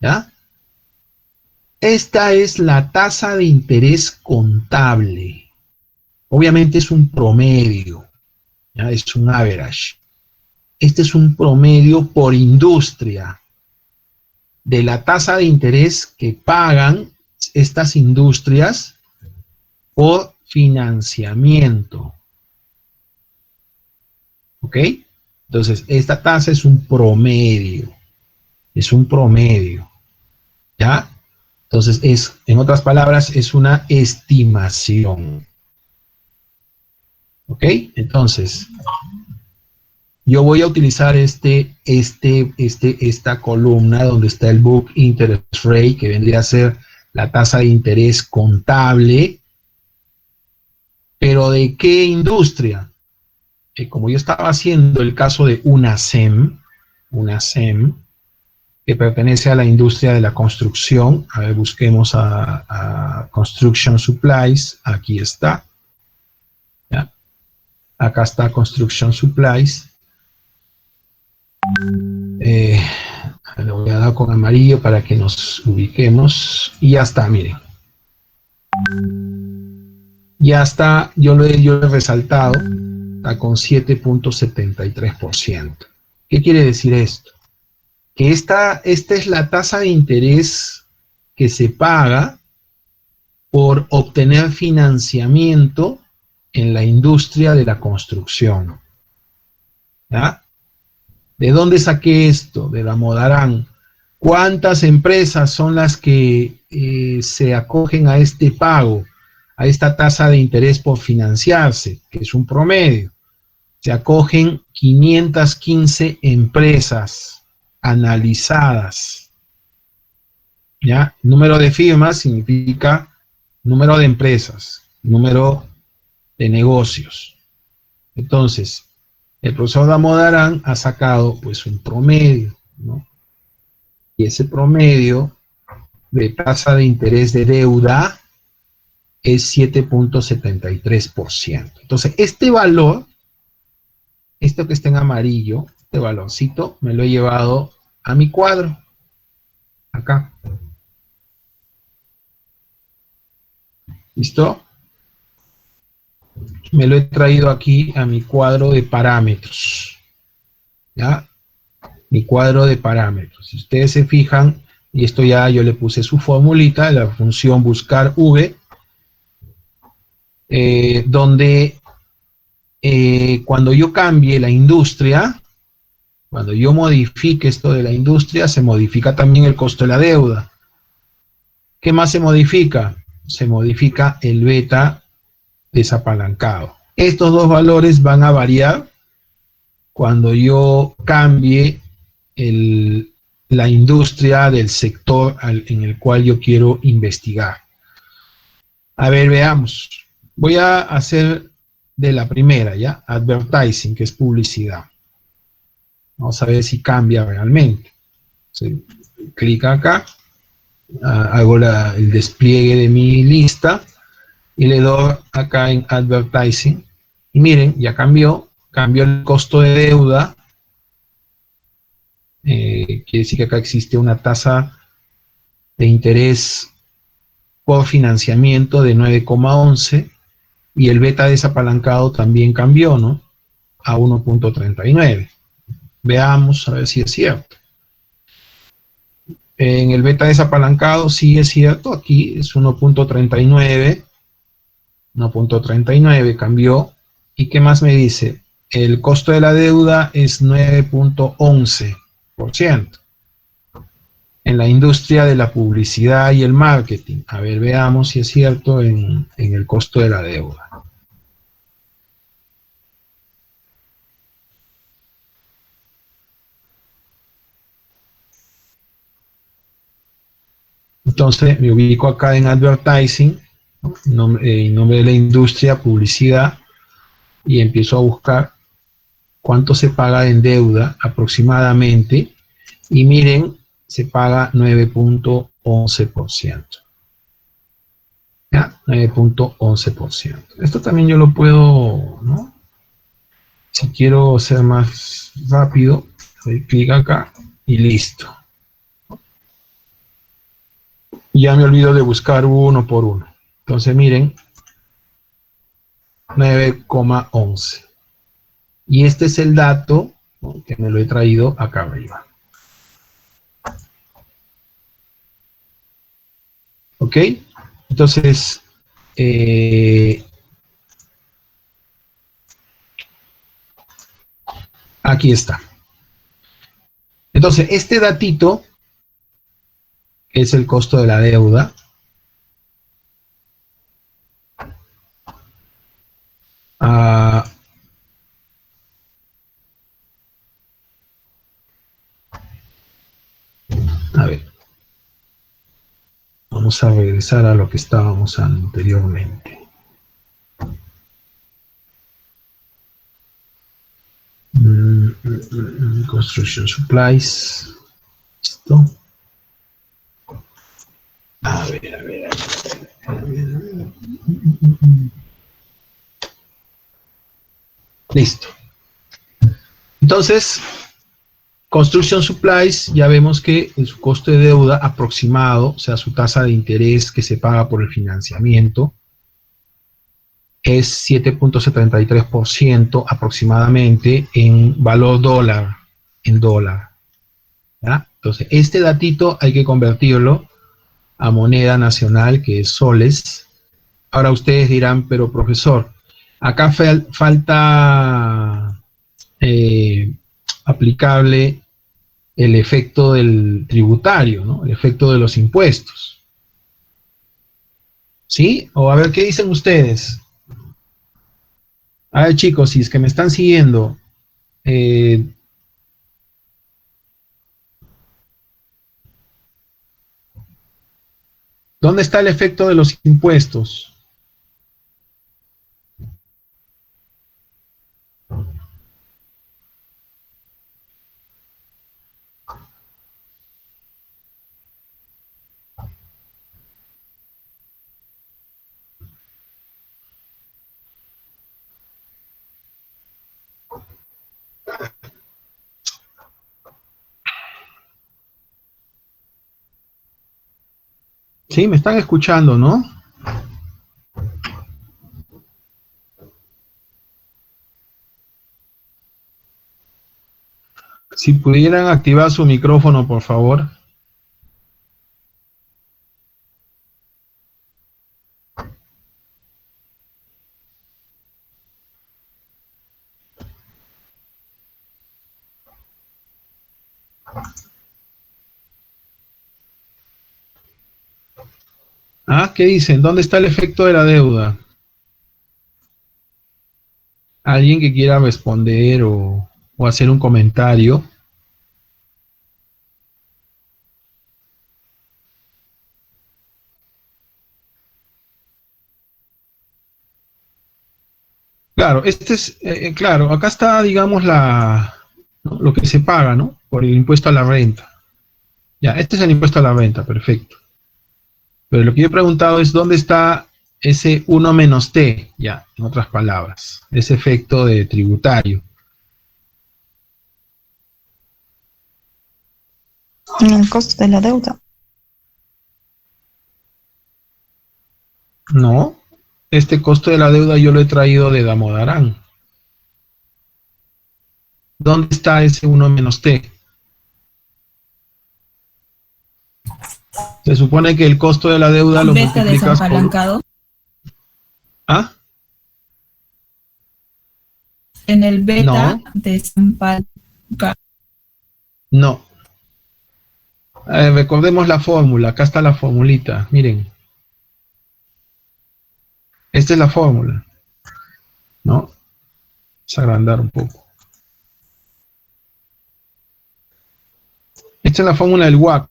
¿Ya? Esta es la tasa de interés contable. Obviamente es un promedio, ¿ya? Es un average. Este es un promedio por industria de la tasa de interés que pagan estas industrias por financiamiento. ¿Ok? Entonces, esta tasa es un promedio. Es un promedio. ¿Ya? Entonces, en otras palabras, es una estimación. ¿Ok? Entonces, yo voy a utilizar esta columna donde está el book interest rate, que vendría a ser la tasa de interés contable. ¿Pero de qué industria? Como yo estaba haciendo el caso de una SEM, que pertenece a la industria de la construcción. A ver, busquemos a Construction Supplies. Aquí está. ¿Ya? Acá está Construction Supplies. Le voy a dar con amarillo para que nos ubiquemos. Y ya está, miren. Ya está, yo lo he resaltado, está con 7.73%. ¿Qué quiere decir esto? Que esta es la tasa de interés que se paga por obtener financiamiento en la industria de la construcción. ¿Ya? ¿De dónde saqué esto? De la Modarán. ¿Cuántas empresas son las que se acogen a este pago, a esta tasa de interés por financiarse, que es un promedio? Se acogen 515 empresas analizadas. ¿Ya? Número de firmas significa número de empresas, número de negocios. Entonces, el profesor Damodarán ha sacado pues un promedio, ¿no? Y ese promedio de tasa de interés de deuda es 7.73%. Entonces, este valor, esto que está en amarillo, este valorcito, me lo he llevado a mi cuadro. Acá. ¿Listo? Me lo he traído aquí a mi cuadro de parámetros. ¿Ya? Mi cuadro de parámetros. Si ustedes se fijan, y esto ya yo le puse su formulita, la función buscar v, donde cuando yo cambie la industria, cuando yo modifique esto de la industria, se modifica también el costo de la deuda. ¿Qué más se modifica? Se modifica el beta desapalancado. Estos dos valores van a variar cuando yo cambie la industria del sector en el cual yo quiero investigar. A ver, veamos. Voy a hacer de la primera, ¿ya? Advertising, que es publicidad. Vamos a ver si cambia realmente. ¿Sí? Clic acá, hago el despliegue de mi lista y le doy acá en Advertising. Y miren, ya cambió el costo de deuda. Quiere decir que acá existe una tasa de interés por financiamiento de 9,11 y el beta desapalancado también cambió, ¿no? A 1.39. Veamos a ver si es cierto. En el beta desapalancado sí es cierto, aquí es 1.39, 1.39 cambió. ¿Y qué más me dice? El costo de la deuda es 9.11%. En la industria de la publicidad y el marketing. A ver, veamos si es cierto en el costo de la deuda. Entonces me ubico acá en Advertising, en nombre de la industria, publicidad, y empiezo a buscar cuánto se paga en deuda aproximadamente. Y miren, se paga 9.11%. ¿Ya? 9.11%. Esto también yo lo puedo, ¿no? Si quiero ser más rápido, doy clic acá y listo. Ya me olvido de buscar uno por uno. Entonces, miren, 9,11. Y este es el dato, ¿no?, que me lo he traído acá arriba. ¿Ok? Entonces, aquí está. Entonces, este datito es el costo de la deuda. Ah, a ver, vamos a regresar a lo que estábamos anteriormente. Construction supplies. Listo. A ver, a ver, a ver. Listo. Entonces, Construction Supplies, ya vemos que su costo de deuda aproximado, o sea, su tasa de interés que se paga por el financiamiento, es 7,73% aproximadamente en valor dólar, en dólar. ¿Ya? Entonces, este datito hay que convertirlo a moneda nacional, que es soles. Ahora ustedes dirán, pero profesor, acá falta aplicable el efecto del tributario, ¿no? El efecto de los impuestos. ¿Sí? O a ver, ¿qué dicen ustedes? A ver, chicos, si es que me están siguiendo, eh, ¿dónde está el efecto de los impuestos? Sí, me están escuchando, ¿no? Si pudieran activar su micrófono, por favor. Ah, ¿qué dicen? ¿Dónde está el efecto de la deuda? ¿Alguien que quiera responder o hacer un comentario? Claro, claro, acá está, digamos, ¿no?, lo que se paga, ¿no? Por el impuesto a la renta. Ya, este es el impuesto a la renta, perfecto. Pero lo que yo he preguntado es dónde está ese uno menos T, ya, en otras palabras, ese efecto de tributario. En el costo de la deuda. No, este costo de la deuda yo lo he traído de Damodarán. ¿Dónde está ese uno menos T? Se supone que el costo de la deuda lo Beta multiplicas por... desapalancado. ¿Ah? En el beta No, desapalancado. no. Recordemos la fórmula, acá está la formulita, miren. Esta es la fórmula, ¿no? Vamos a agrandar un poco. Esta es la fórmula del WACC.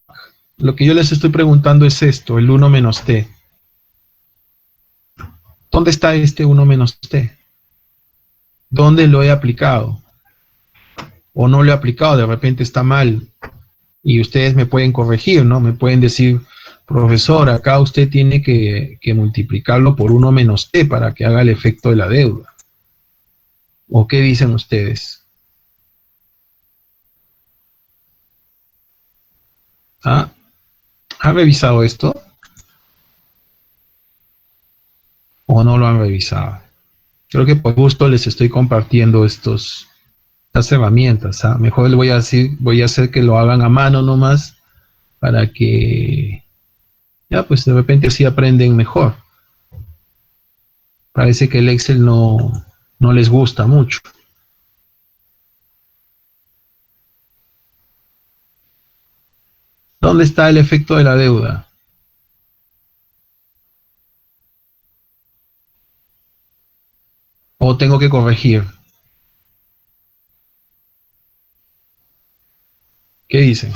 Lo que yo les estoy preguntando es esto, el 1 menos T. ¿Dónde está este 1 menos T? ¿Dónde lo he aplicado? ¿O no lo he aplicado? De repente está mal. Y ustedes me pueden corregir, ¿no? Me pueden decir, profesor, acá usted tiene que multiplicarlo por 1 menos T para que haga el efecto de la deuda. ¿O qué dicen ustedes? ¿Ah? ¿Ha revisado esto? o no lo han revisado. Creo que por gusto les estoy compartiendo estas herramientas. Mejor les voy a hacer que lo hagan a mano nomás para que ya pues de repente así aprenden mejor. Parece que el Excel no les gusta mucho. ¿Dónde está el efecto de la deuda? ¿O tengo que corregir? ¿Qué dicen?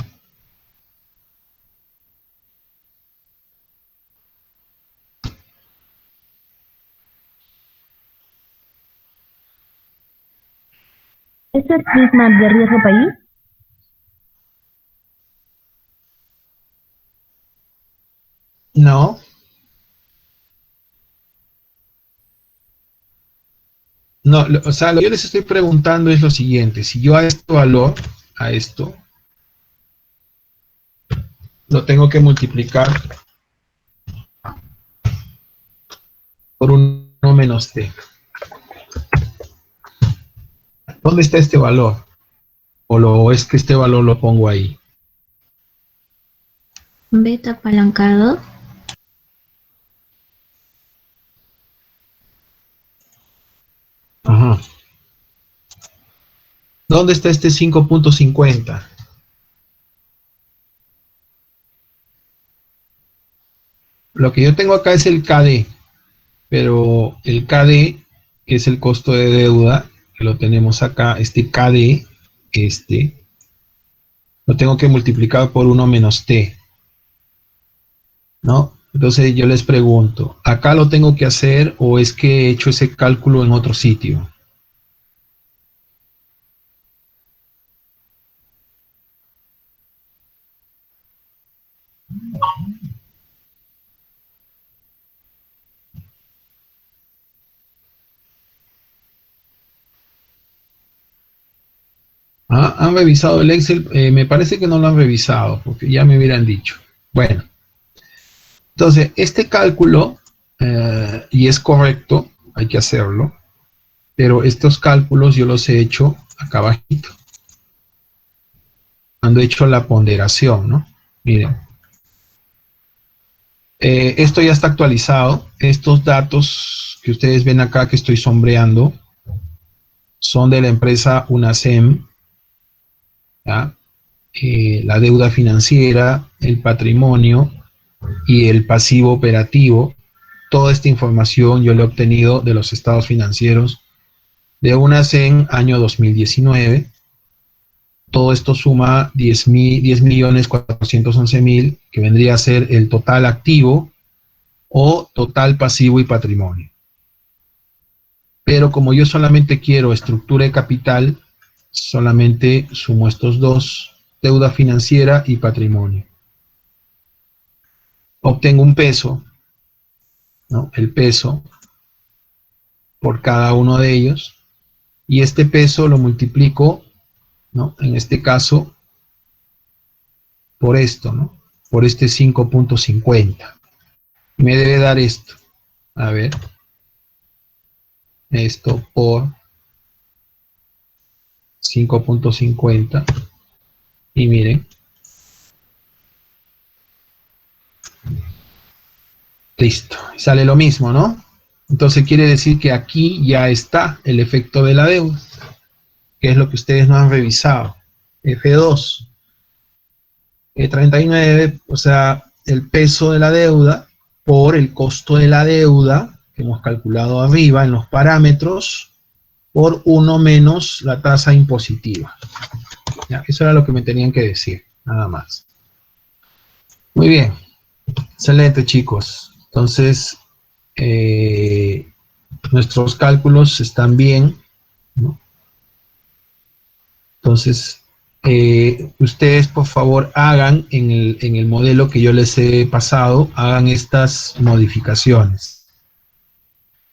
¿Es el prisma de riesgo país? No. No, o sea, lo que yo les estoy preguntando es lo siguiente. Si yo a este valor, a esto, lo tengo que multiplicar por 1 menos t. ¿Dónde está este valor? ¿O es que este valor lo pongo ahí? Beta apalancado. Ajá. ¿Dónde está este 5.50? Lo que yo tengo acá es el KD, pero el KD, que es el costo de deuda, que lo tenemos acá, este KD, lo tengo que multiplicar por 1 menos t, ¿no? Entonces yo les pregunto, ¿acá lo tengo que hacer o es que he hecho ese cálculo en otro sitio? ¿Han revisado el Excel? Me parece que no lo han revisado, porque ya me hubieran dicho. Bueno, entonces este cálculo, y es correcto, hay que hacerlo, pero estos cálculos yo los he hecho acá abajito, cuando he hecho la ponderación, ¿no? Miren, esto ya está actualizado. Estos datos que ustedes ven acá que estoy sombreando son de la empresa UNACEM, ¿ya? La deuda financiera, el patrimonio y el pasivo operativo. Toda esta información yo la he obtenido de los estados financieros de UNACEM año 2019. Todo esto suma 10.411.000, que vendría a ser el total activo o total pasivo y patrimonio. Pero como yo solamente quiero estructura de capital, solamente sumo estos dos, deuda financiera y patrimonio. Obtengo un peso, ¿no? El peso por cada uno de ellos, y este peso lo multiplico, ¿no? En este caso, por esto, ¿no? Por este 5.50. Me debe dar esto. A ver. Esto por 5.50. Y miren. Listo. Sale lo mismo, ¿no? Entonces quiere decir que aquí ya está el efecto de la deuda, que es lo que ustedes no han revisado. F2. 39, o sea, el peso de la deuda por el costo de la deuda que hemos calculado arriba en los parámetros por 1 menos la tasa impositiva. Ya, eso era lo que me tenían que decir, nada más. Muy bien, excelente chicos. Entonces, nuestros cálculos están bien, ¿no? Entonces, ustedes por favor hagan en el modelo que yo les he pasado, hagan estas modificaciones.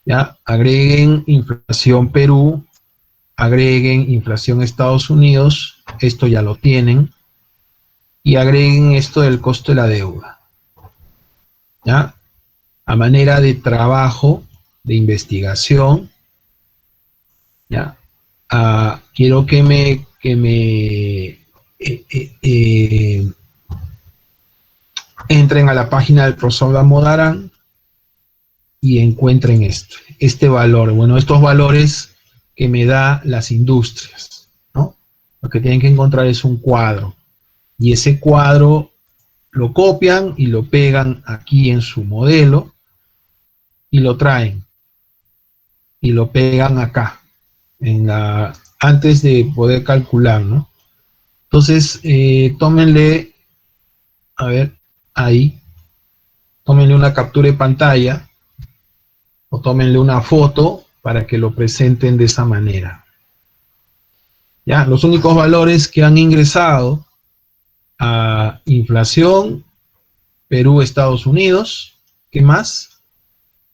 ¿Ya? Agreguen inflación Perú, agreguen inflación Estados Unidos, esto ya lo tienen, y agreguen esto del costo de la deuda. ¿Ya? A manera de trabajo, de investigación, ¿ya? Quiero que me entren a la página del profesor Damodaran y encuentren este valor. Bueno, estos valores que me da las industrias, ¿no? Lo que tienen que encontrar es un cuadro. Y ese cuadro lo copian y lo pegan aquí en su modelo y lo traen y lo pegan acá, antes de poder calcular, ¿no? Entonces, tómenle, a ver, ahí, tómenle una captura de pantalla o tómenle una foto para que lo presenten de esa manera. Ya, los únicos valores que han ingresado a inflación, Perú, Estados Unidos, ¿qué más?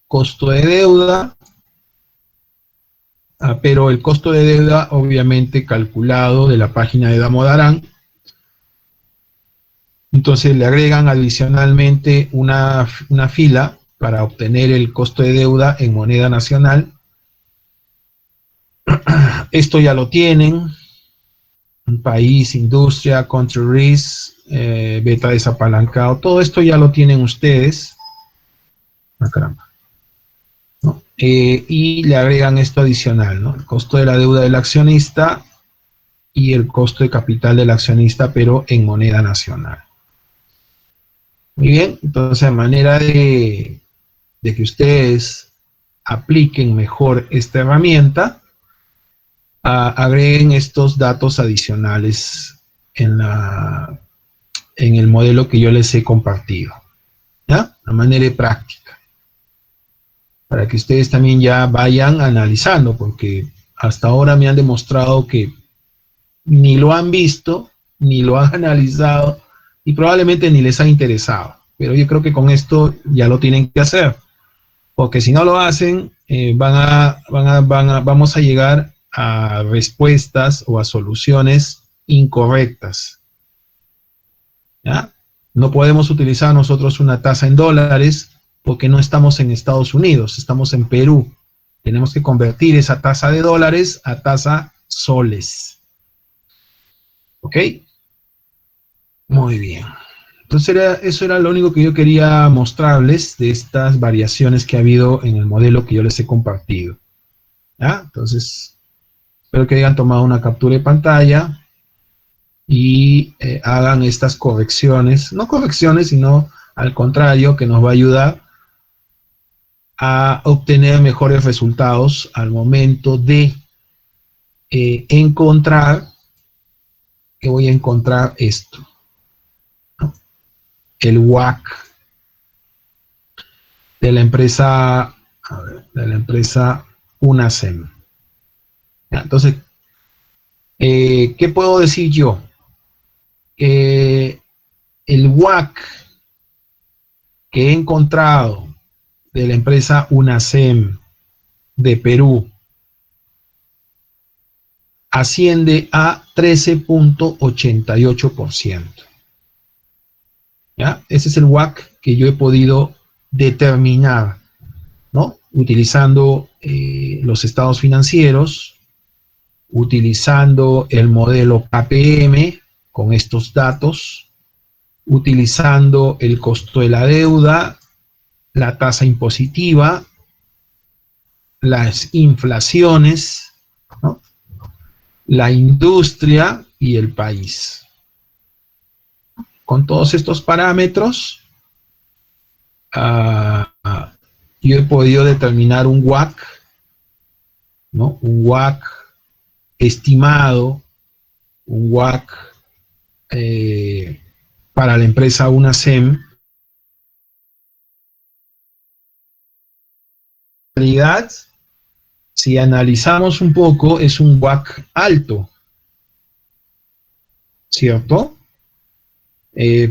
Costo de deuda, pero el costo de deuda obviamente calculado de la página de Damodaran. Entonces le agregan adicionalmente una fila para obtener el costo de deuda en moneda nacional. Esto ya lo tienen. País, industria, country risk, beta desapalancado. Todo esto ya lo tienen ustedes. Caramba. ¿No? Y le agregan esto adicional, ¿no? El costo de la deuda del accionista y el costo de capital del accionista, pero en moneda nacional. Muy bien, entonces de manera de que ustedes apliquen mejor esta herramienta, agreguen estos datos adicionales en el modelo que yo les he compartido, ¿ya? De manera práctica, para que ustedes también ya vayan analizando, porque hasta ahora me han demostrado que ni lo han visto, ni lo han analizado, y probablemente ni les ha interesado. Pero yo creo que con esto ya lo tienen que hacer, porque si no lo hacen, vamos a llegar a respuestas o a soluciones incorrectas, ¿ya? No podemos utilizar nosotros una tasa en dólares porque no estamos en Estados Unidos, estamos en Perú. Tenemos que convertir esa tasa de dólares a tasa soles. ¿Ok? Muy bien. Entonces eso era lo único que yo quería mostrarles de estas variaciones que ha habido en el modelo que yo les he compartido, ¿ya? Entonces, espero que hayan tomado una captura de pantalla y hagan estas correcciones, no correcciones, sino al contrario, que nos va a ayudar a obtener mejores resultados al momento de encontrar, que voy a encontrar esto, ¿no? El WACC de la empresa, UNACEM. Entonces, ¿qué puedo decir yo? El WACC que he encontrado de la empresa UNACEM de Perú asciende a 13.88%. ¿Ya? Ese es el WACC que yo he podido determinar, ¿no? Utilizando los estados financieros, utilizando el modelo KPM con estos datos, utilizando el costo de la deuda, la tasa impositiva, las inflaciones, ¿no? La industria y el país. Con todos estos parámetros, yo he podido determinar un WACC, ¿no? Un WACC estimado, un WACC para la empresa UNACEM. En realidad, si analizamos un poco, es un WACC alto, ¿cierto?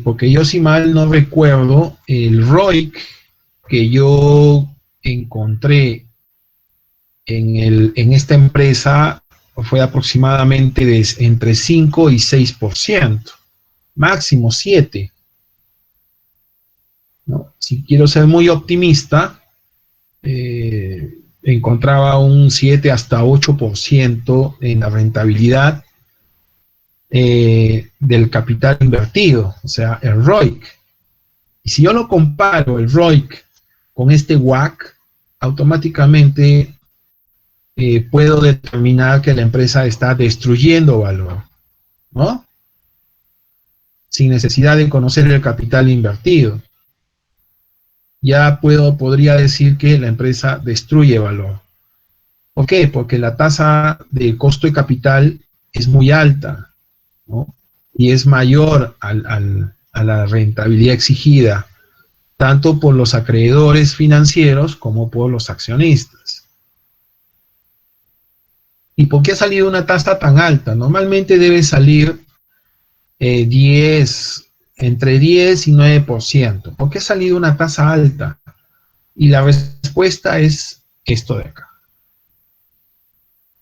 Porque yo, si mal no recuerdo, el ROIC que yo encontré en esta empresa fue aproximadamente entre 5 y 6%, máximo 7%, ¿no? Si quiero ser muy optimista, encontraba un 7 hasta 8% en la rentabilidad del capital invertido, o sea, el ROIC. Y si yo lo comparo, el ROIC, con este WACC, automáticamente puedo determinar que la empresa está destruyendo valor, ¿no? Sin necesidad de conocer el capital invertido. Ya podría decir que la empresa destruye valor. ¿Por qué? Porque la tasa de costo de capital es muy alta, ¿no? Y es mayor a la rentabilidad exigida, tanto por los acreedores financieros como por los accionistas. ¿Y por qué ha salido una tasa tan alta? Normalmente debe salir entre 10 y 9%. ¿Por qué ha salido una tasa alta? Y la respuesta es esto de acá.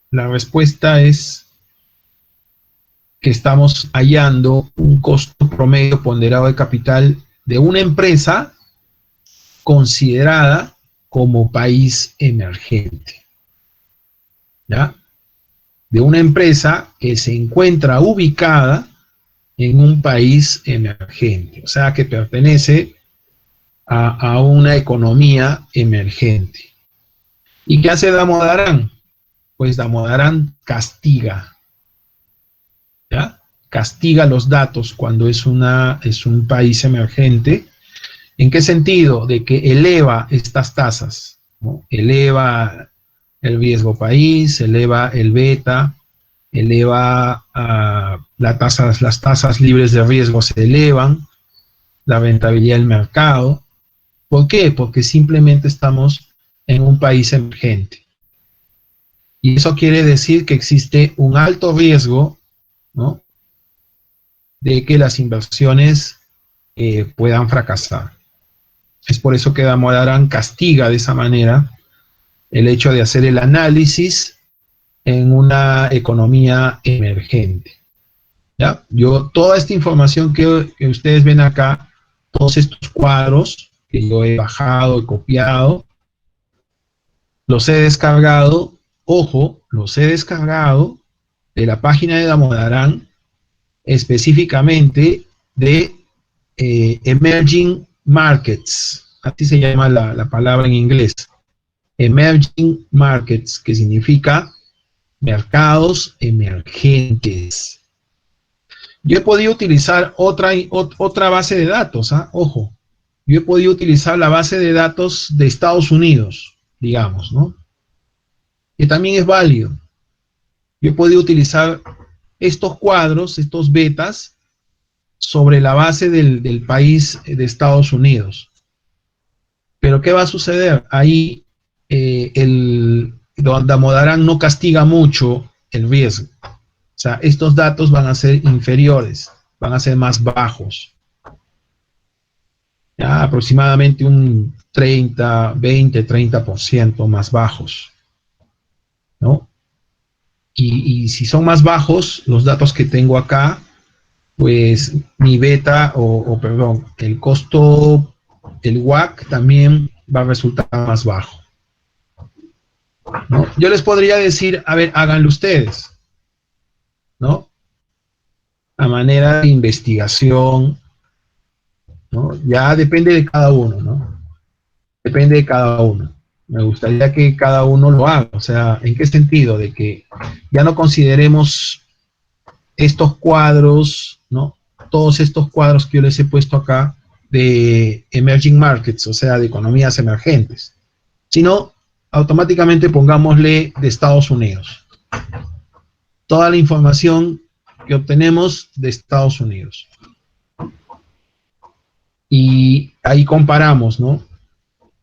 La respuesta es que estamos hallando un costo promedio ponderado de capital de una empresa considerada como país emergente. ¿Ya? De una empresa que se encuentra ubicada en un país emergente, o sea, que pertenece a una economía emergente. ¿Y qué hace Damodaran? Pues Damodaran castiga, ¿ya? Castiga los datos cuando es un país emergente. ¿En qué sentido? De que eleva estas tasas, ¿no? Eleva el riesgo país, eleva el beta, eleva las tasas libres de riesgo se elevan, la rentabilidad del mercado. ¿Por qué? Porque simplemente estamos en un país emergente. Y eso quiere decir que existe un alto riesgo, ¿no?, de que las inversiones puedan fracasar. Es por eso que Damodaran castiga de esa manera el hecho de hacer el análisis en una economía emergente. ¿Ya? Toda esta información que ustedes ven acá, todos estos cuadros que yo he bajado, he copiado, los he descargado, ojo, los he descargado de la página de Damodaran, específicamente de Emerging Markets, así se llama la palabra en inglés, Emerging Markets, que significa mercados emergentes. Yo he podido utilizar otra base de datos, ojo, yo he podido utilizar la base de datos de Estados Unidos, digamos, ¿no?, que también es válido. Yo he podido utilizar estos cuadros, estos betas, sobre la base del país de Estados Unidos. Pero ¿qué va a suceder? Ahí Damodaran no castiga mucho el riesgo. O sea, estos datos van a ser inferiores, van a ser más bajos. Ya, aproximadamente un 30% más bajos, ¿no? Y si son más bajos, los datos que tengo acá, pues mi beta, perdón, el costo, el WACC también va a resultar más bajo, ¿no? Yo les podría decir, a ver, háganlo ustedes, ¿no?, a manera de investigación, ¿no? Ya depende de cada uno, ¿no? Depende de cada uno. Me gustaría que cada uno lo haga. O sea, ¿en qué sentido? De que ya no consideremos estos cuadros, ¿no?, todos estos cuadros que yo les he puesto acá de emerging markets, o sea, de economías emergentes, sino automáticamente pongámosle de Estados Unidos. Toda la información que obtenemos de Estados Unidos. Y ahí comparamos, ¿no?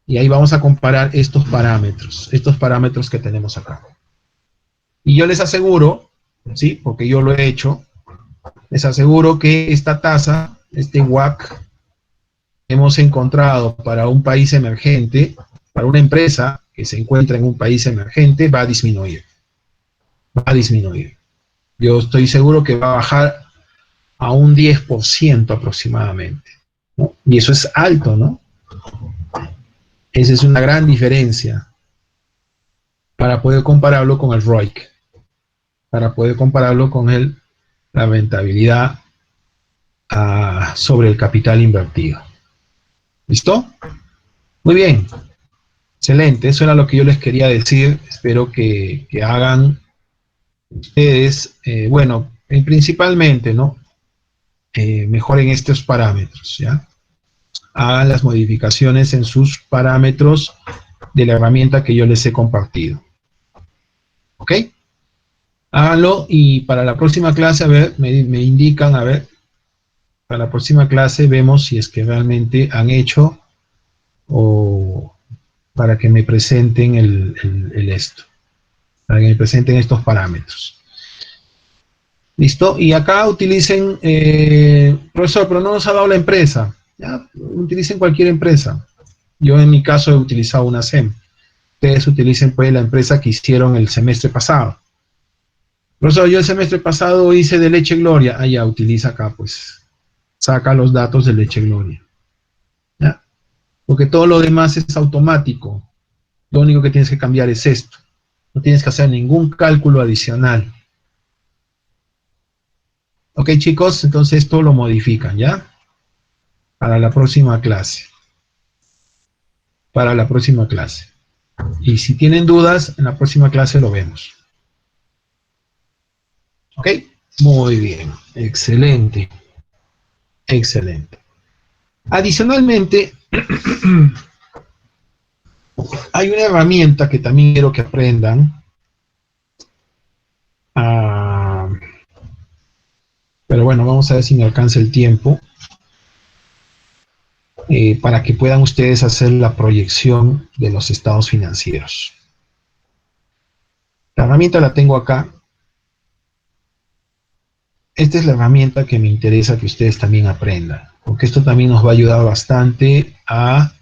Y ahí vamos a comparar estos parámetros que tenemos acá. Y yo les aseguro, ¿sí?, porque yo lo he hecho, les aseguro que esta tasa, este WACC, hemos encontrado para un país emergente, para una empresa que se encuentra en un país emergente, va a disminuir. Va a disminuir. Yo estoy seguro que va a bajar a un 10% aproximadamente, ¿no? Y eso es alto, ¿no? Esa es una gran diferencia. para poder compararlo con el ROIC, para poder compararlo con la rentabilidad sobre el capital invertido. ¿Listo? Muy bien. Excelente. Eso era lo que yo les quería decir. Espero que hagan ustedes, bueno, principalmente, ¿no? Mejoren estos parámetros, ¿ya? Hagan las modificaciones en sus parámetros de la herramienta que yo les he compartido. ¿Ok? Háganlo y para la próxima clase, a ver, me indican, a ver, para la próxima clase vemos si es que realmente han hecho o para que me presenten para que me presenten estos parámetros. ¿Listo? Y acá utilicen, profesor, pero no nos ha dado la empresa. ¿Ya? Utilicen cualquier empresa. Yo en mi caso he utilizado una SEM. Ustedes utilicen pues la empresa que hicieron el semestre pasado. Profesor, yo el semestre pasado hice de Leche Gloria. Ah, ya, utiliza acá pues. Saca los datos de Leche Gloria. ¿Ya? Porque todo lo demás es automático. Lo único que tienes que cambiar es esto. No tienes que hacer ningún cálculo adicional. Ok, chicos, entonces esto lo modifican, ¿ya? Para la próxima clase. Para la próxima clase. Y si tienen dudas, en la próxima clase lo vemos. Ok, muy bien. Excelente. Excelente. Adicionalmente, hay una herramienta que también quiero que aprendan. Pero bueno, vamos a ver si me alcanza el tiempo. Para que puedan ustedes hacer la proyección de los estados financieros. La herramienta la tengo acá. Esta es la herramienta que me interesa que ustedes también aprendan, porque esto también nos va a ayudar bastante a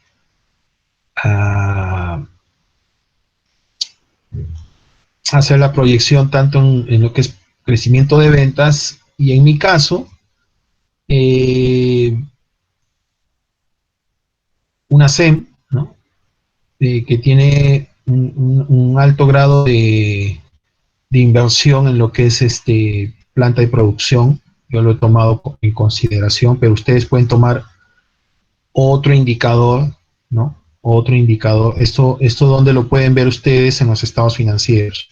hacer la proyección tanto en lo que es crecimiento de ventas y en mi caso, una SEM, ¿no? Que tiene un alto grado de inversión en lo que es planta de producción. Yo lo he tomado en consideración, pero ustedes pueden tomar otro indicador, ¿no? Otro indicador. Esto donde lo pueden ver ustedes en los estados financieros.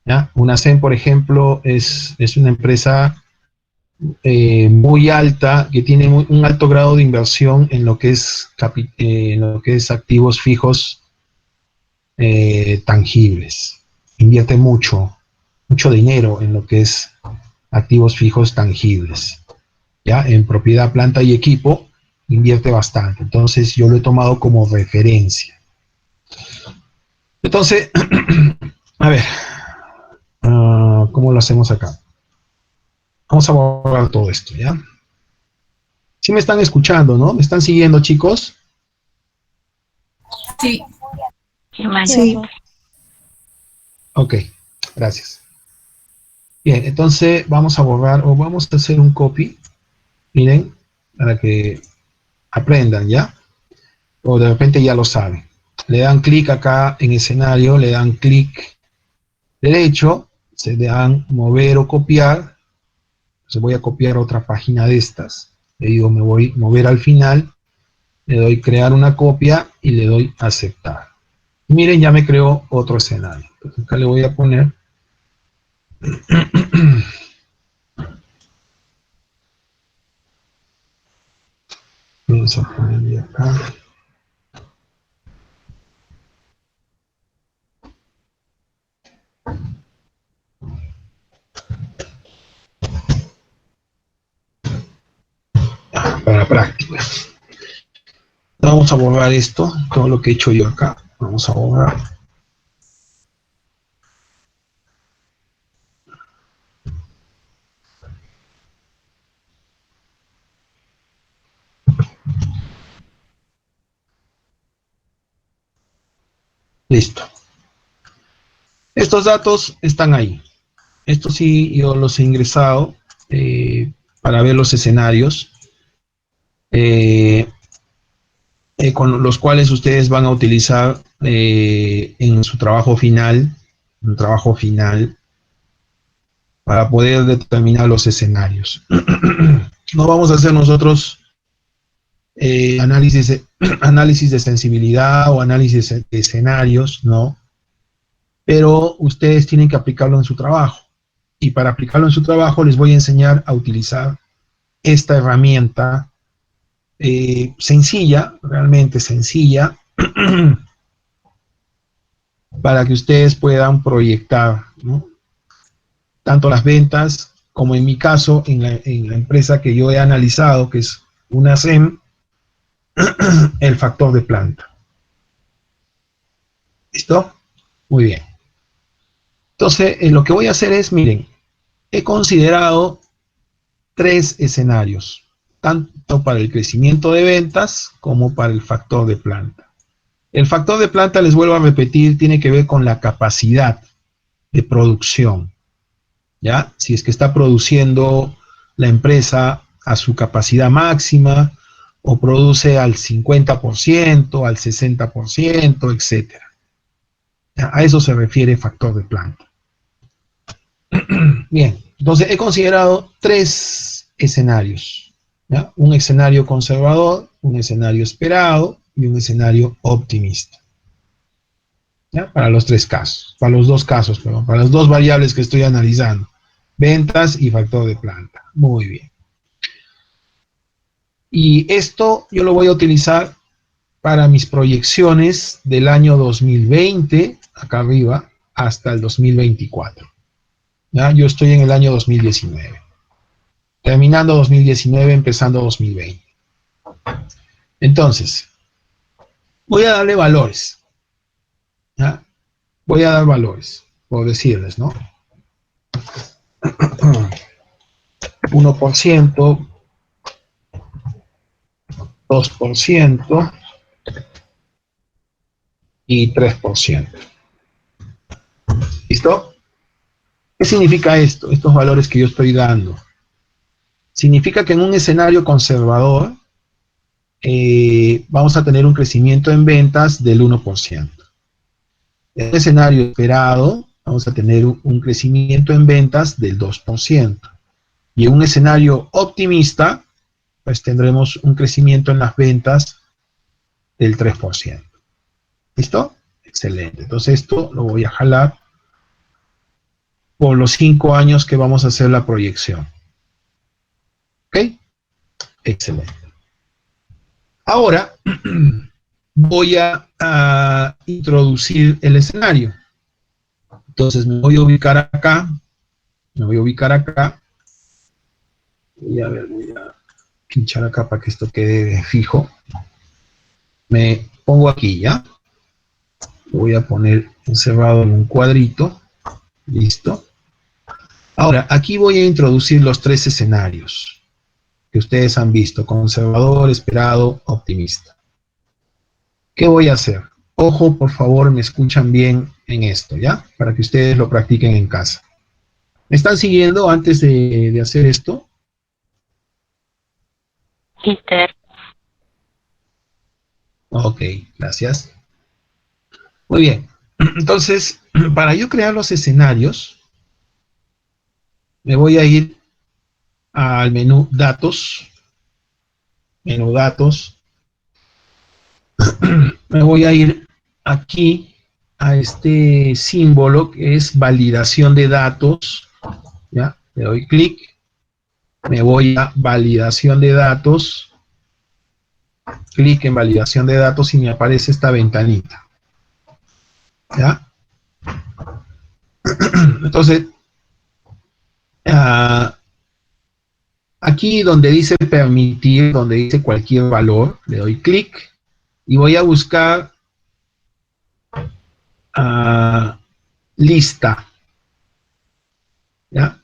¿Ya? Una SEM, por ejemplo, es una empresa muy alta, que tiene un alto grado de inversión en lo que es activos fijos tangibles. Invierte mucho dinero en lo que es activos fijos tangibles. ¿Ya? En propiedad, planta y equipo invierte bastante. Entonces yo lo he tomado como referencia. Entonces, a ver, ¿cómo lo hacemos acá? Vamos a borrar todo esto, ¿ya? Sí me están escuchando, ¿no? ¿Me están siguiendo, chicos? Sí. Sí. Ok, gracias. Bien, entonces vamos a borrar o vamos a hacer un copy. Miren, para que aprendan, ¿ya? O de repente ya lo saben. Le dan clic acá en escenario, le dan clic derecho, se le dan mover o copiar. Entonces voy a copiar otra página de estas. Le digo, me voy a mover al final, le doy crear una copia y le doy aceptar. Y miren, ya me creó otro escenario. Entonces acá le voy a poner vamos a ponerle acá. Para práctica. Vamos a borrar esto, todo lo que he hecho yo acá. Vamos a borrar. Listo. Estos datos están ahí. Estos sí yo los he ingresado para ver los escenarios con los cuales ustedes van a utilizar en su trabajo final, para poder determinar los escenarios. No vamos a hacer nosotros análisis de sensibilidad o análisis de escenarios, ¿no? Pero ustedes tienen que aplicarlo en su trabajo. Y para aplicarlo en su trabajo les voy a enseñar a utilizar esta herramienta sencilla, realmente sencilla, para que ustedes puedan proyectar, ¿no? Tanto las ventas como en mi caso, en la empresa que yo he analizado, que es una SEM, el factor de planta. ¿Listo? Muy bien. Entonces, lo que voy a hacer es, miren, he considerado 3 escenarios, tanto para el crecimiento de ventas como para el factor de planta. El factor de planta, les vuelvo a repetir, tiene que ver con la capacidad de producción, ¿ya? Si es que está produciendo la empresa a su capacidad máxima o produce al 50%, al 60%, etcétera. A eso se refiere factor de planta. Bien, entonces he considerado 3 escenarios, ¿ya? Un escenario conservador, un escenario esperado y un escenario optimista. ¿Ya? Para los 3 casos, para los 2 casos, perdón, para las 2 variables que estoy analizando, ventas y factor de planta. Muy bien. Y esto yo lo voy a utilizar para mis proyecciones del año 2020, acá arriba, hasta el 2024. ¿Ya? Yo estoy en el año 2019. Terminando 2019, empezando 2020. Entonces, voy a darle valores. ¿Ya? Voy a dar valores, por decirles, ¿no? 1%, 2% y 3%. ¿Listo? ¿Qué significa esto? Estos valores que yo estoy dando. Significa que en un escenario conservador vamos a tener un crecimiento en ventas del 1%. En un escenario esperado vamos a tener un crecimiento en ventas del 2%. Y en un escenario optimista, pues tendremos un crecimiento en las ventas del 3%. ¿Listo? Excelente. Entonces esto lo voy a jalar por los 5 años que vamos a hacer la proyección. ¿Ok? Excelente. Ahora voy a introducir el escenario. Entonces me voy a ubicar acá. Voy a pinchar acá para que esto quede fijo. Me pongo aquí, ¿ya? Voy a poner encerrado en un cuadrito. Listo. Ahora, aquí voy a introducir los 3 escenarios que ustedes han visto: conservador, esperado, optimista. ¿Qué voy a hacer? Ojo, por favor, me escuchan bien en esto, ¿ya? Para que ustedes lo practiquen en casa. ¿Me están siguiendo antes de hacer esto? Sí, sir. Ok, gracias. Muy bien. Entonces, para yo crear los escenarios, me voy a ir al menú Datos. Menú Datos. Me voy a ir aquí a este símbolo que es validación de datos. ¿Ya? Le doy clic. Me voy a validación de datos. Clic en validación de datos y me aparece esta ventanita. ¿Ya? Entonces, aquí donde dice permitir, donde dice cualquier valor, le doy clic y voy a buscar lista. ¿Ya?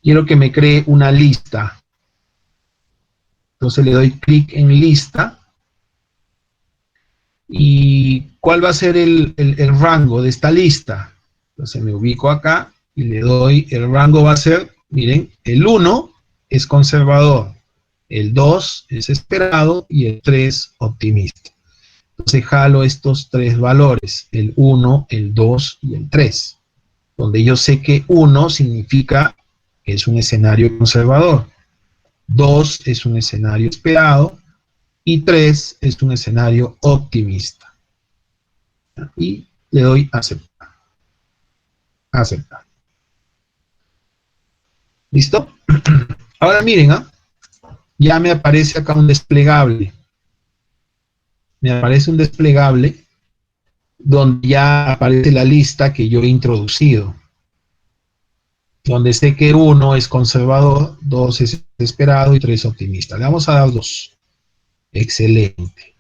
Quiero que me cree una lista. Entonces le doy clic en lista. ¿Y cuál va a ser el rango de esta lista? Entonces me ubico acá y le doy, el rango va a ser, miren, el 1 es conservador, el 2 es esperado y el 3 optimista. Entonces jalo estos tres valores, el 1, el 2 y el 3, donde yo sé que 1 significa que es un escenario conservador, 2 es un escenario esperado y 3 es un escenario optimista. Y le doy a aceptar. Aceptar. ¿Listo? Ahora miren, ya me aparece acá un desplegable. Me aparece un desplegable donde ya aparece la lista que yo he introducido. Donde sé que 1 es conservador, 2 es esperado y 3 optimista. Le vamos a dar 2. Excelente.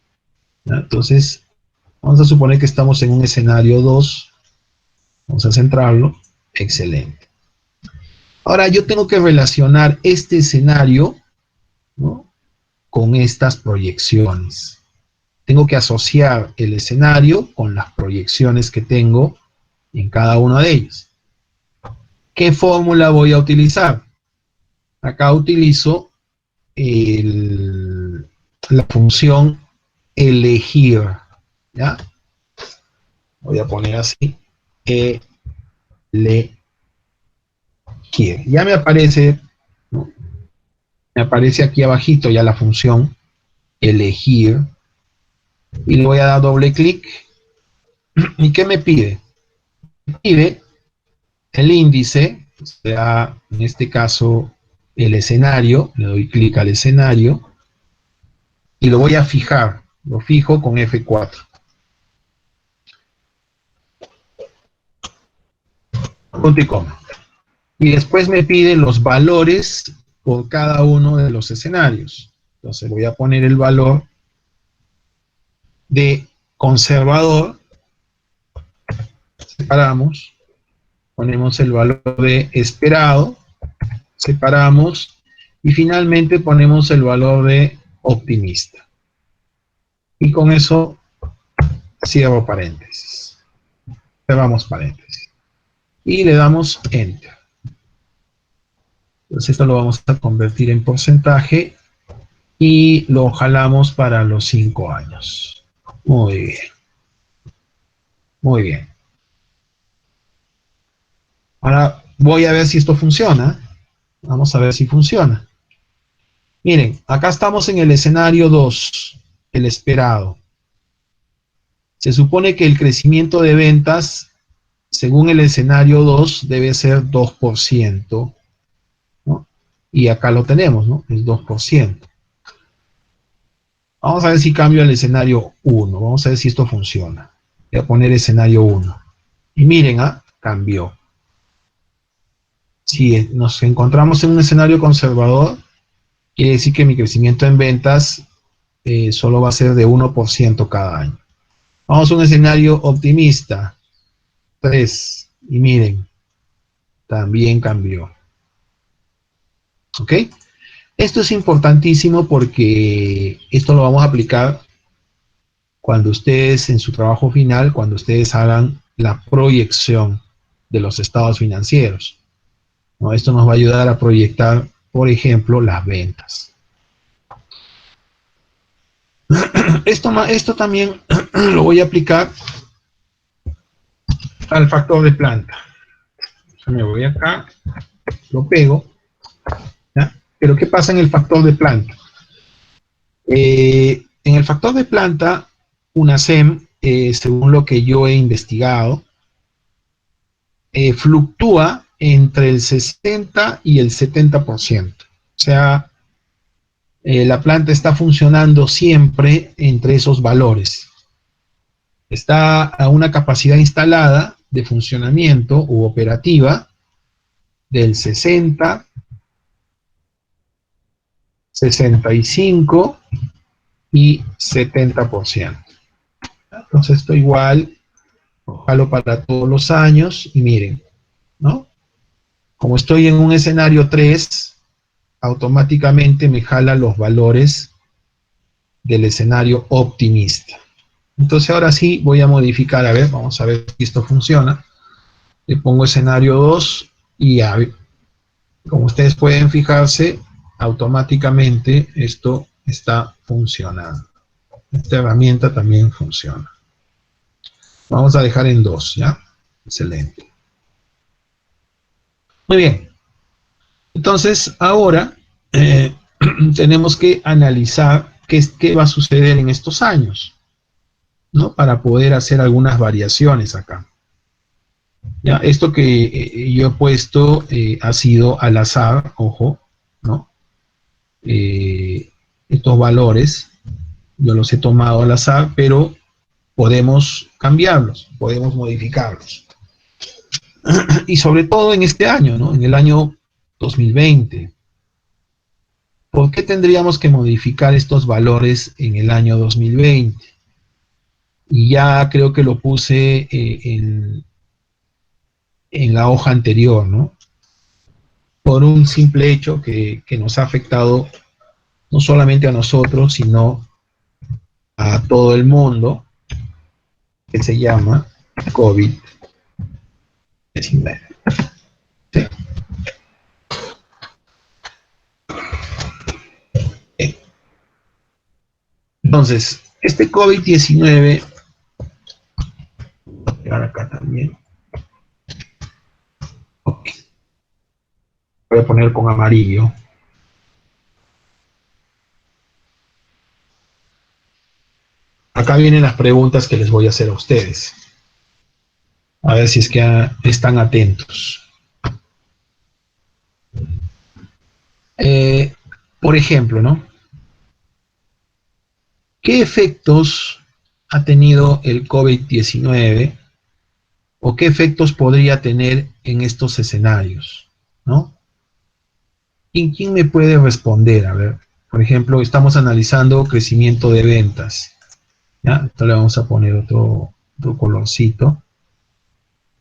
¿Ya? Entonces, vamos a suponer que estamos en un escenario 2. Vamos a centrarlo. Excelente. Ahora yo tengo que relacionar este escenario, ¿no?, con estas proyecciones. Tengo que asociar el escenario con las proyecciones que tengo en cada uno de ellos. ¿Qué fórmula voy a utilizar? Acá utilizo la función elegir, ¿ya? Voy a poner así, elegir. Ya me aparece, ¿no?, me aparece aquí abajito ya la función elegir, y le voy a dar doble clic. ¿Y qué me pide? Me pide el índice, o sea, en este caso el escenario. Le doy clic al escenario y lo voy a fijar. Lo fijo con F4. Punto y coma. Y después me pide los valores por cada uno de los escenarios. Entonces voy a poner el valor de conservador, separamos, ponemos el valor de esperado, separamos, y finalmente ponemos el valor de optimista. Y con eso cierro paréntesis. Cerramos paréntesis. Y le damos Enter. Entonces esto lo vamos a convertir en porcentaje y lo jalamos para los 5 años. Muy bien. Muy bien. Ahora voy a ver si esto funciona. Vamos a ver si funciona. Miren, acá estamos en el escenario 2, el esperado. Se supone que el crecimiento de ventas, según el escenario 2, debe ser 2%, ¿no? Y acá lo tenemos, ¿no? Es 2%. Vamos a ver si cambio al escenario 1. Vamos a ver si esto funciona. Voy a poner escenario 1. Y miren, cambió. Si nos encontramos en un escenario conservador, quiere decir que mi crecimiento en ventas solo va a ser de 1% cada año. Vamos a un escenario optimista, 3, y miren, también cambió. ¿Ok? Esto es importantísimo porque esto lo vamos a aplicar cuando ustedes, en su trabajo final, cuando ustedes hagan la proyección de los estados financieros, ¿no? Esto nos va a ayudar a proyectar, por ejemplo, las ventas. Esto también lo voy a aplicar al factor de planta. Me voy acá, lo pego, ¿ya? Pero ¿qué pasa en el factor de planta? En el factor de planta, una SEM, según lo que yo he investigado, fluctúa entre el 60 y el 70%. O sea, la planta está funcionando siempre entre esos valores. Está a una capacidad instalada de funcionamiento u operativa del 60, 65 y 70%. Entonces esto igual, jalo para todos los años y miren, ¿no? Como estoy en un escenario 3, automáticamente me jala los valores del escenario optimista. Entonces ahora sí voy a modificar, a ver, vamos a ver si esto funciona. Le pongo escenario 2 y ya, como ustedes pueden fijarse, automáticamente esto está funcionando. Esta herramienta también funciona. Vamos a dejar en 2, ¿ya? Excelente. Muy bien. Entonces, ahora tenemos que analizar qué va a suceder en estos años, ¿no? Para poder hacer algunas variaciones acá. Ya, esto que yo he puesto ha sido al azar, ojo, ¿no? Estos valores yo los he tomado al azar, pero podemos cambiarlos, podemos modificarlos. Y sobre todo en este año, ¿no? En el año 2020. ¿Por qué tendríamos que modificar estos valores en el año 2020? Y ya creo que lo puse en la hoja anterior, ¿no? Por un simple hecho que nos ha afectado no solamente a nosotros, sino a todo el mundo, que se llama COVID-19. ¿Sí? Entonces, este COVID-19, voy a pegar acá también. Ok. Voy a poner con amarillo. Acá vienen las preguntas que les voy a hacer a ustedes. A ver si es que están atentos. Por ejemplo, ¿no? ¿Qué efectos ha tenido el COVID-19 o qué efectos podría tener en estos escenarios, ¿no? ¿Quién me puede responder? A ver, por ejemplo, estamos analizando crecimiento de ventas. ¿Ya? Esto le vamos a poner otro colorcito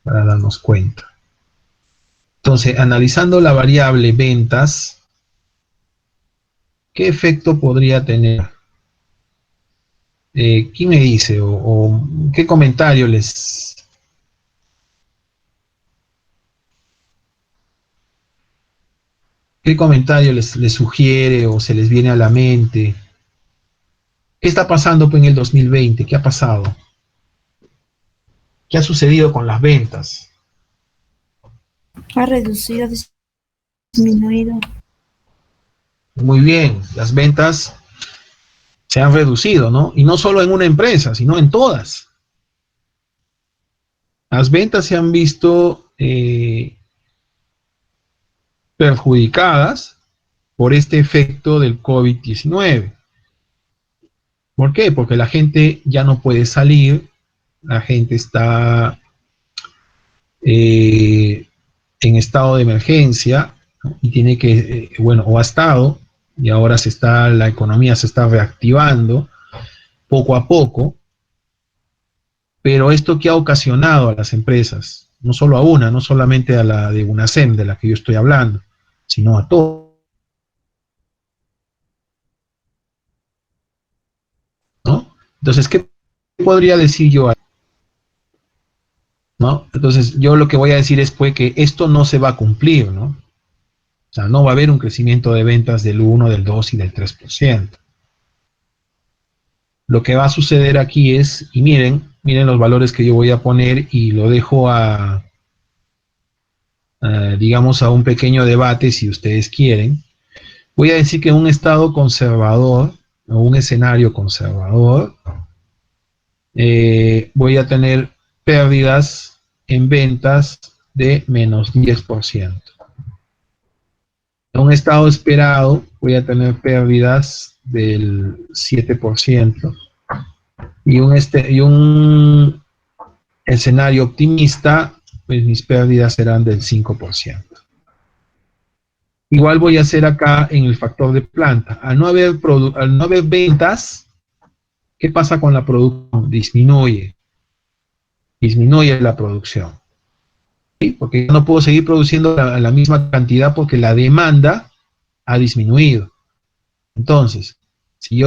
para darnos cuenta. Entonces, analizando la variable ventas, ¿qué efecto podría tener? ¿Quién me dice? ¿O qué comentario les... ¿Qué comentario les sugiere o se les viene a la mente? ¿Qué está pasando pues, en el 2020? ¿Qué ha pasado? ¿Qué ha sucedido con las ventas? Ha reducido, disminuido. Muy bien, las ventas se han reducido, ¿no? Y no solo en una empresa, sino en todas. Las ventas se han visto perjudicadas por este efecto del COVID-19. ¿Por qué? Porque la gente ya no puede salir, la gente está en estado de emergencia, ¿no? Y tiene que, bueno, o ha estado, y ahora la economía se está reactivando poco a poco, pero esto que ha ocasionado a las empresas, no solo a una, no solamente a la de UNACEM, de la que yo estoy hablando, sino a todos. ¿No? Entonces, ¿qué podría decir yo? ¿No? Entonces, yo lo que voy a decir es pues, que esto no se va a cumplir, ¿no? O sea, no va a haber un crecimiento de ventas del 1, del 2 y del 3%. Lo que va a suceder aquí es, y miren los valores que yo voy a poner y lo dejo digamos, a un pequeño debate si ustedes quieren. Voy a decir que en un estado conservador, o un escenario conservador, voy a tener pérdidas en ventas de menos 10%. En un estado esperado voy a tener pérdidas del 7%. Y un escenario optimista, pues mis pérdidas serán del 5%. Igual voy a hacer acá en el factor de planta. Al no haber ventas, ¿qué pasa con la producción? Disminuye la producción. ¿Sí? Porque yo no puedo seguir produciendo la misma cantidad porque la demanda ha disminuido. Entonces, si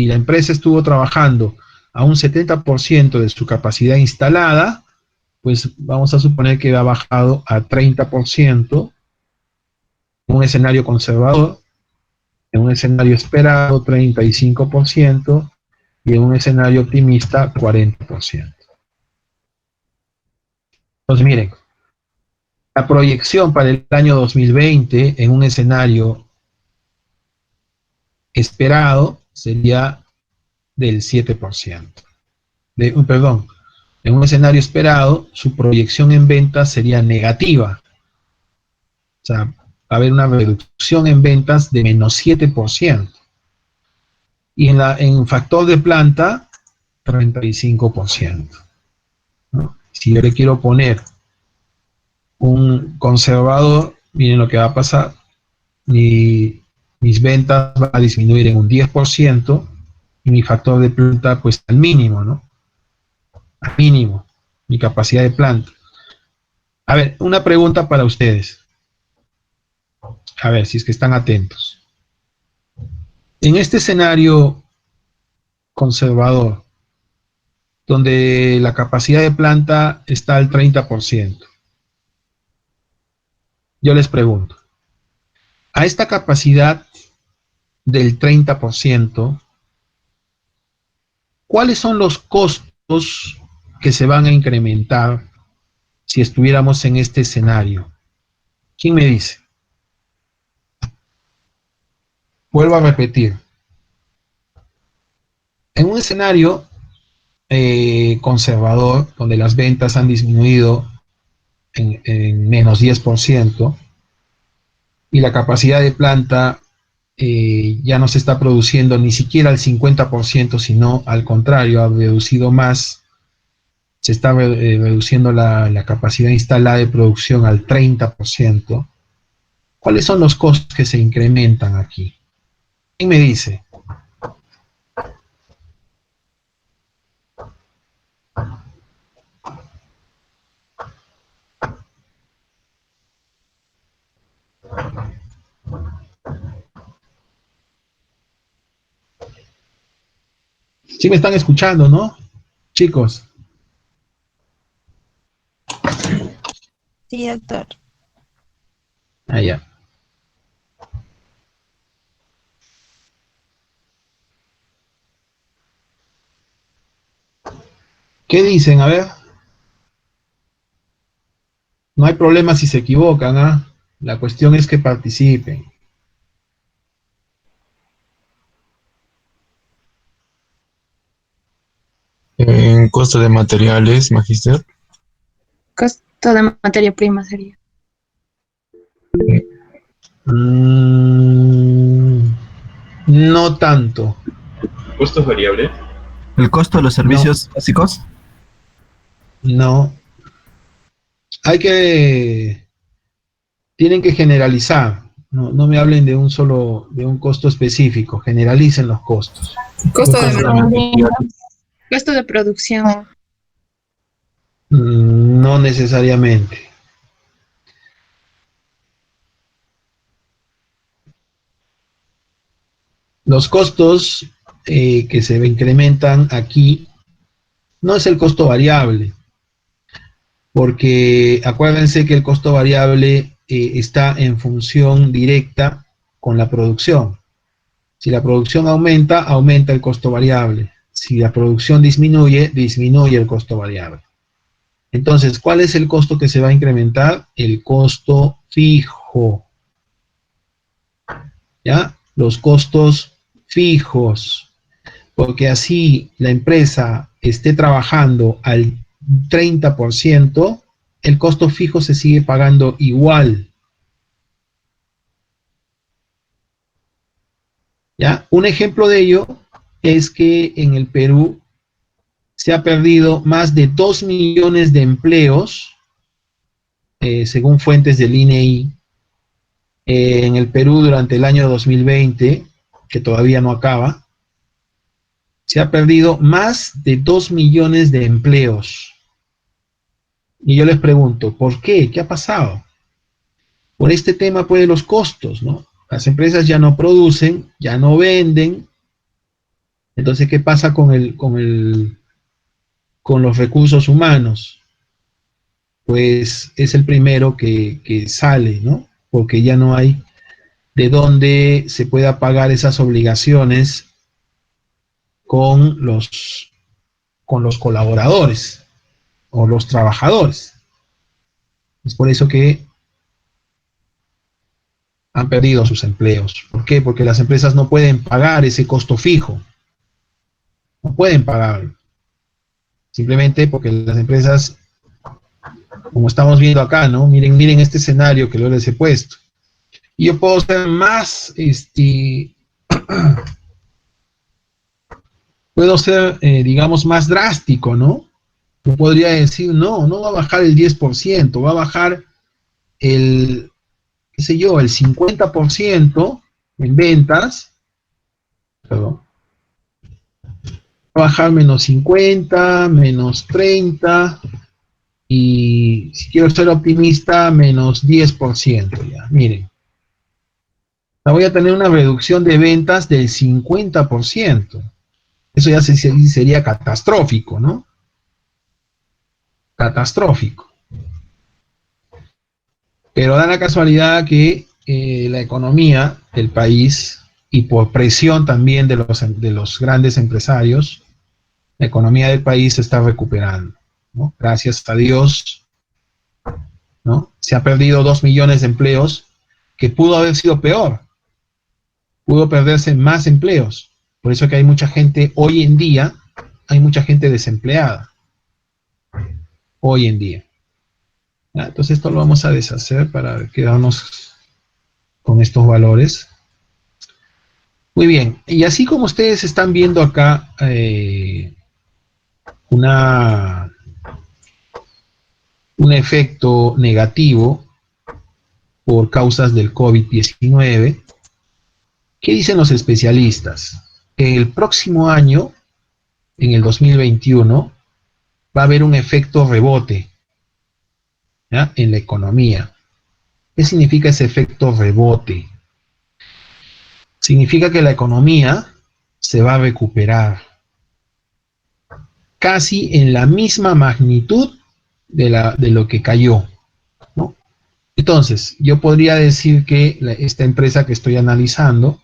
la empresa estuvo trabajando a un 70% de su capacidad instalada, pues vamos a suponer que ha bajado a 30%, en un escenario conservador, en un escenario esperado 35%, y en un escenario optimista 40%. Entonces miren, la proyección para el año 2020 en un escenario esperado sería del 7%. Perdón, en un escenario esperado, su proyección en ventas sería negativa. O sea, va a haber una reducción en ventas de menos 7%. Y en factor de planta, 35%. ¿No? Si yo le quiero poner un conservador, miren lo que va a pasar. Mis ventas van a disminuir en un 10% y mi factor de planta pues al mínimo, ¿no? Al mínimo, mi capacidad de planta. A ver, una pregunta para ustedes. A ver, si es que están atentos. En este escenario conservador, donde la capacidad de planta está al 30%, yo les pregunto, a esta capacidad del 30%, ¿cuáles son los costos que se van a incrementar si estuviéramos en este escenario? ¿Quién me dice? Vuelvo a repetir. En un escenario conservador, donde las ventas han disminuido en menos 10% y la capacidad de planta ya no se está produciendo ni siquiera al 50%, sino al contrario, ha reducido más, se está reduciendo la capacidad instalada de producción al 30%. ¿Cuáles son los costos que se incrementan aquí? ¿Quién me dice? Sí me están escuchando, ¿no? Chicos. Sí, doctor. Allá. ¿Qué dicen? A ver. No hay problema si se equivocan, ¿ah? La cuestión es que participen. En costo de materiales, Magister. Costo de materia prima sería. No tanto. ¿Costos variables? ¿El costo de los servicios básicos? No. Tienen que generalizar. No me hablen de un costo específico. Generalicen los costos. Costo de producción. No necesariamente. Los costos que se incrementan aquí no es el costo variable, porque acuérdense que el costo variable está en función directa con la producción. Si la producción aumenta, aumenta el costo variable. Si la producción disminuye, disminuye el costo variable. Entonces, ¿cuál es el costo que se va a incrementar? El costo fijo. ¿Ya? Los costos fijos. Porque así la empresa esté trabajando al 30%, el costo fijo se sigue pagando igual. ¿Ya? Un ejemplo de ello es que en el Perú se ha perdido más de 2 millones de empleos, según fuentes del INEI, en el Perú durante el año 2020, que todavía no acaba. Se ha perdido más de 2 millones de empleos. Y yo les pregunto, ¿por qué? ¿Qué ha pasado? Por este tema, pues, de los costos, ¿no? Las empresas ya no producen, ya no venden. Entonces, ¿qué pasa con los recursos humanos? Pues es el primero que sale, ¿no? Porque ya no hay de dónde se pueda pagar esas obligaciones con los colaboradores o los trabajadores. Es por eso que han perdido sus empleos. ¿Por qué? Porque las empresas no pueden pagar ese costo fijo. No pueden pagarlo. Simplemente porque las empresas, como estamos viendo acá, ¿no? Miren este escenario que les he puesto. Y yo puedo ser más, puedo ser, digamos, más drástico, ¿no? Yo podría decir, no va a bajar el 10%, va a bajar el, qué sé yo, el 50% en ventas, perdón. Va a bajar menos 50, menos 30, y si quiero ser optimista, menos 10%, ya, miren. Voy a tener una reducción de ventas del 50%. Eso ya sería catastrófico, ¿no? Catastrófico. Pero da la casualidad que la economía del país, y por presión también de los grandes empresarios, la economía del país se está recuperando, ¿no? Gracias a Dios, ¿no? Se ha perdido 2 millones de empleos, que pudo haber sido peor. Pudo perderse más empleos. Por eso que hay mucha gente, hoy en día, hay mucha gente desempleada. Hoy en día. ¿Ya? Entonces esto lo vamos a deshacer para quedarnos con estos valores. Muy bien. Y así como ustedes están viendo acá un efecto negativo por causas del COVID-19, ¿qué dicen los especialistas? El próximo año, en el 2021, va a haber un efecto rebote, ¿ya?, en la economía. ¿Qué significa ese efecto rebote? Significa que la economía se va a recuperar casi en la misma magnitud de lo que cayó, ¿no? Entonces, yo podría decir que esta empresa que estoy analizando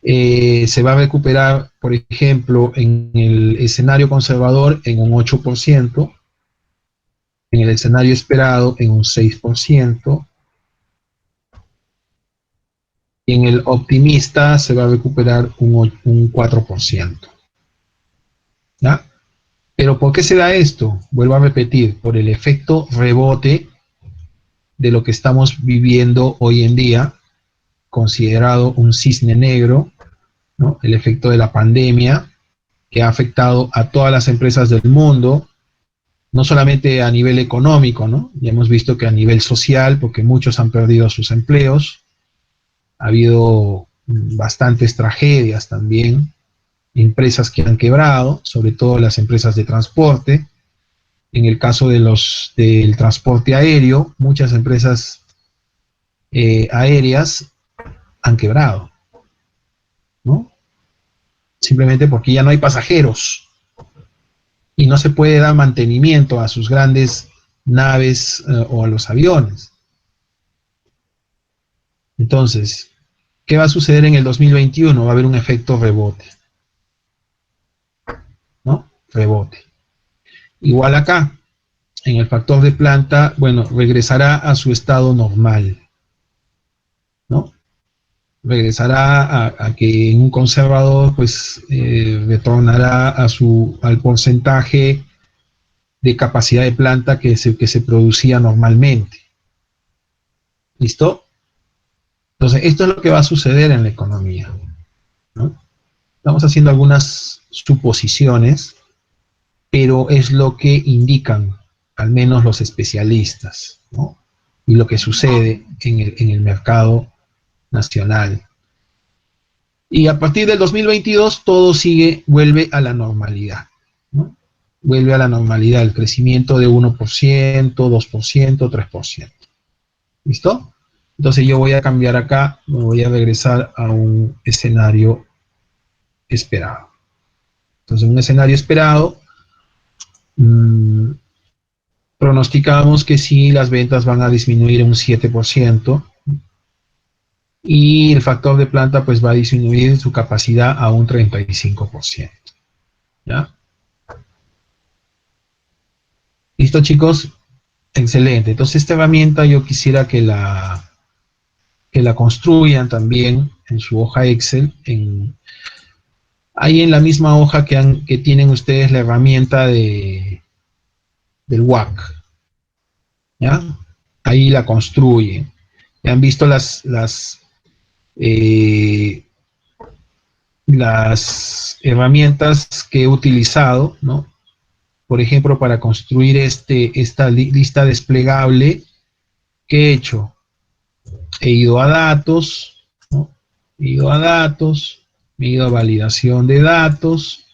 se va a recuperar, por ejemplo, en el escenario conservador en un 8%, en el escenario esperado en un 6%, y en el optimista se va a recuperar un 4%. ¿Ya? Pero ¿por qué se da esto? Vuelvo a repetir, por el efecto rebote de lo que estamos viviendo hoy en día, considerado un cisne negro, ¿no? El efecto de la pandemia, que ha afectado a todas las empresas del mundo, no solamente a nivel económico, ¿no? Ya hemos visto que a nivel social, porque muchos han perdido sus empleos, ha habido bastantes tragedias también, empresas que han quebrado, sobre todo las empresas de transporte. En el caso del transporte aéreo, muchas empresas aéreas han quebrado, ¿no? Simplemente porque ya no hay pasajeros y no se puede dar mantenimiento a sus grandes naves o a los aviones. Entonces, ¿qué va a suceder en el 2021? Va a haber un efecto rebote, ¿no? Rebote. Igual acá, en el factor de planta, bueno, regresará a su estado normal, ¿no? Regresará a que en un conservador, pues, retornará al porcentaje de capacidad de planta que se producía normalmente. ¿Listo? Entonces, esto es lo que va a suceder en la economía, ¿no? Estamos haciendo algunas suposiciones, pero es lo que indican, al menos los especialistas, ¿no? Y lo que sucede en el mercado nacional. Y a partir del 2022 todo vuelve a la normalidad, ¿no? Vuelve a la normalidad, el crecimiento de 1%, 2%, 3%. ¿Listo? Entonces yo voy a cambiar acá, me voy a regresar a un escenario esperado. Entonces, un escenario esperado, pronosticamos que sí, las ventas van a disminuir en un 7%, y el factor de planta pues va a disminuir su capacidad a un 35%. ¿Ya? ¿Listo, chicos? Excelente. Entonces, esta herramienta yo quisiera que la construyan también en su hoja Excel. Ahí en la misma hoja que tienen ustedes la herramienta del WAC. ¿Ya? Ahí la construyen. Ya han visto las herramientas que he utilizado, ¿no? Por ejemplo, para construir esta lista desplegable, ¿qué he hecho? He ido a datos, ¿no? He ido a datos, me he ido a validación de datos,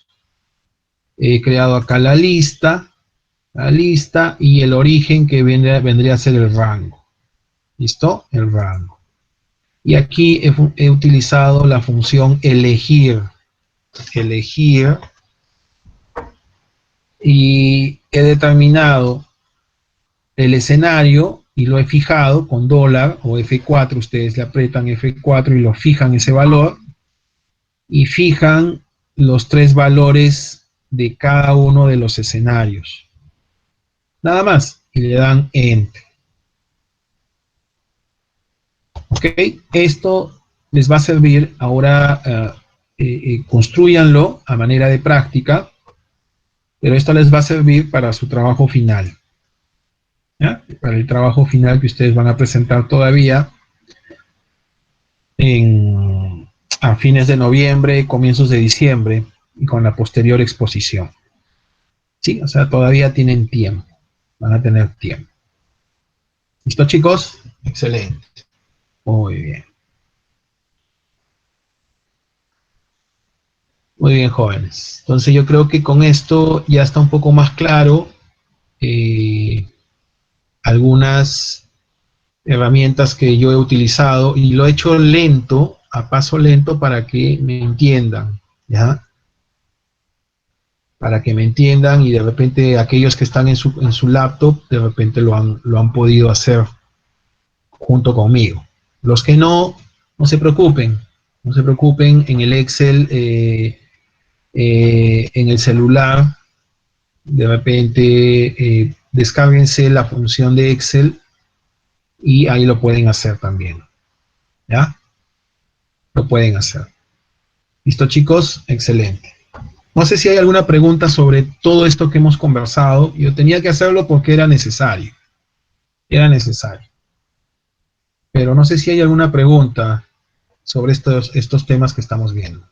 he creado acá la lista y el origen que vendría a ser el rango. ¿Listo? El rango. Y aquí he utilizado la función elegir y he determinado el escenario y lo he fijado con dólar o F4, ustedes le aprietan F4 y lo fijan ese valor y fijan los 3 valores de cada uno de los escenarios. Nada más, y le dan Enter. Ok, esto les va a servir ahora, construyanlo a manera de práctica, pero esto les va a servir para su trabajo final. ¿Ya? Para el trabajo final que ustedes van a presentar todavía a fines de noviembre, comienzos de diciembre, y con la posterior exposición. Sí, o sea, todavía tienen tiempo, van a tener tiempo. ¿Listo, chicos? Excelente. Muy bien. Muy bien, jóvenes. Entonces yo creo que con esto ya está un poco más claro algunas herramientas que yo he utilizado y lo he hecho lento, a paso lento, para que me entiendan, ¿ya? Para que me entiendan y de repente aquellos que están en su laptop, de repente lo han podido hacer junto conmigo. Los que no se preocupen, en el Excel, en el celular, de repente descárguense la función de Excel y ahí lo pueden hacer también. ¿Ya? Lo pueden hacer. ¿Listo, chicos? Excelente. No sé si hay alguna pregunta sobre todo esto que hemos conversado. Yo tenía que hacerlo porque era necesario. Era necesario. Pero no sé si hay alguna pregunta sobre estos temas que estamos viendo.